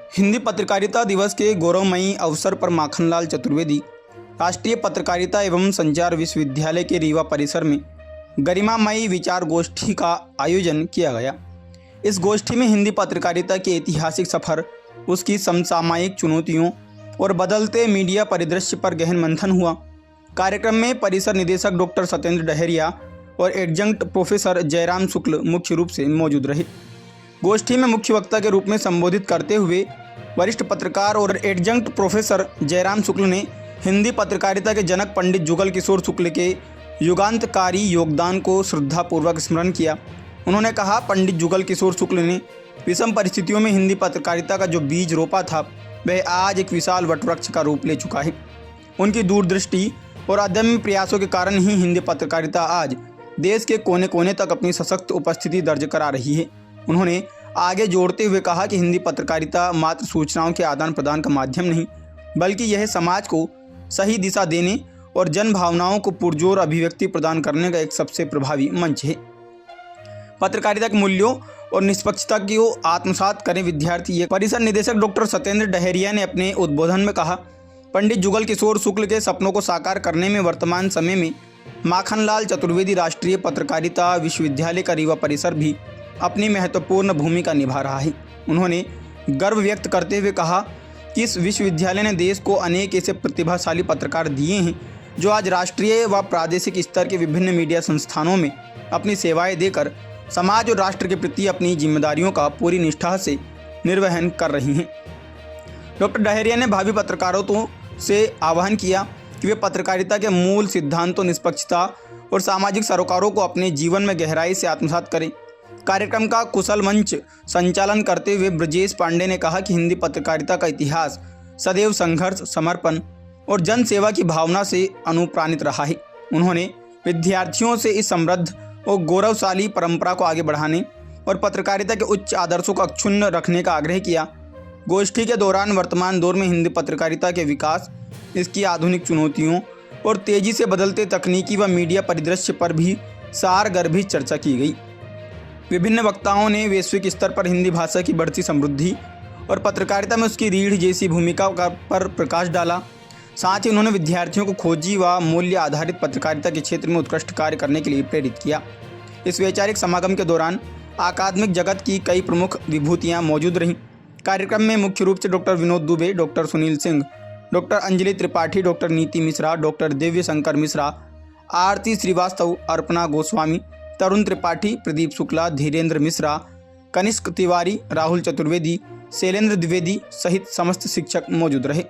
हिंदी पत्रकारिता दिवस के गौरवमयी अवसर पर माखनलाल चतुर्वेदी राष्ट्रीय पत्रकारिता एवं संचार विश्वविद्यालय के रीवा परिसर में गरिमामयी विचार गोष्ठी का आयोजन किया गया। इस गोष्ठी में हिंदी पत्रकारिता के ऐतिहासिक सफर, उसकी समसामयिक चुनौतियों और बदलते मीडिया परिदृश्य पर गहन मंथन हुआ। कार्यक्रम में परिसर निदेशक डॉक्टर सत्येंद्र डहरिया और एडजंक्ट प्रोफेसर जयराम शुक्ल मुख्य रूप से मौजूद रहे। गोष्ठी में मुख्य वक्ता के रूप में संबोधित करते हुए वरिष्ठ पत्रकार और एडजंक्ट प्रोफेसर जयराम शुक्ल ने हिंदी पत्रकारिता के जनक पंडित जुगल किशोर शुक्ल के युगांतकारी योगदान को श्रद्धापूर्वक स्मरण किया। उन्होंने कहा, पंडित जुगल किशोर शुक्ल ने विषम परिस्थितियों में हिंदी पत्रकारिता का जो बीज रोपा था वह आज एक विशाल वटवृक्ष का रूप ले चुका है। उनकी दूरदृष्टि और अदम्य प्रयासों के कारण ही हिंदी पत्रकारिता आज देश के कोने कोने तक अपनी सशक्त उपस्थिति दर्ज करा रही है। उन्होंने आगे जोड़ते हुए कहा कि हिंदी पत्रकारिता मात्र सूचनाओं के आदान प्रदान का माध्यम नहीं, बल्कि यह समाज को सही दिशा देने और जन भावनाओं को पुरजोर अभिव्यक्ति प्रदान करने का एक सबसे प्रभावी मंच है। पत्रकारिता के मूल्यों और निष्पक्षता को आत्मसात करें विद्यार्थी, ये परिसर निदेशक डॉक्टर सत्येंद्र डहरिया ने अपने उद्बोधन में कहा। पंडित जुगल किशोर शुक्ल के सपनों को साकार करने में वर्तमान समय में माखनलाल चतुर्वेदी राष्ट्रीय पत्रकारिता विश्वविद्यालय का रीवा परिसर भी अपनी महत्वपूर्ण भूमिका निभा रहा है। उन्होंने गर्व व्यक्त करते हुए कहा कि इस विश्वविद्यालय ने देश को अनेक ऐसे प्रतिभाशाली पत्रकार दिए हैं जो आज राष्ट्रीय व प्रादेशिक स्तर के विभिन्न मीडिया संस्थानों में अपनी सेवाएं देकर समाज और राष्ट्र के प्रति अपनी जिम्मेदारियों का पूरी निष्ठा से निर्वहन कर रही हैं। डॉक्टर डहरिया ने भावी पत्रकारों से आह्वान किया कि वे पत्रकारिता के मूल सिद्धांतों, निष्पक्षता और सामाजिक सरोकारों को अपने जीवन में गहराई से आत्मसात करें। कार्यक्रम का कुशल मंच संचालन करते हुए ब्रजेश पांडे ने कहा कि हिंदी पत्रकारिता का इतिहास सदैव संघर्ष, समर्पण और जन सेवा की भावना से अनुप्राणित रहा है। उन्होंने विद्यार्थियों से इस समृद्ध और गौरवशाली परंपरा को आगे बढ़ाने और पत्रकारिता के उच्च आदर्शों को अक्षुण्ण रखने का आग्रह किया। गोष्ठी के दौरान वर्तमान दौर में हिंदी पत्रकारिता के विकास, इसकी आधुनिक चुनौतियों और तेजी से बदलते तकनीकी व मीडिया परिदृश्य पर भी सारगर्भित चर्चा की गई। विभिन्न वक्ताओं ने वैश्विक स्तर पर हिंदी भाषा की बढ़ती समृद्धि और पत्रकारिता में उसकी रीढ़ जैसी भूमिका पर प्रकाश डाला। साथ ही उन्होंने विद्यार्थियों को खोजी व मूल्य आधारित पत्रकारिता के क्षेत्र में उत्कृष्ट कार्य करने के लिए प्रेरित किया। इस वैचारिक समागम के दौरान अकादमिक जगत की कई प्रमुख विभूतियाँ मौजूद रहीं। कार्यक्रम में मुख्य रूप से doctor Vinod Dubey, doctor Sunil Singh, doctor Anjali Tripathi, doctor नीति मिश्रा, डॉक्टर दिव्य शंकर मिश्रा, आरती श्रीवास्तव, अर्पणा गोस्वामी, तरुण त्रिपाठी, प्रदीप शुक्ला, धीरेन्द्र मिश्रा, कनिष्क तिवारी, राहुल चतुर्वेदी, शैलेंद्र द्विवेदी सहित समस्त शिक्षक मौजूद रहे।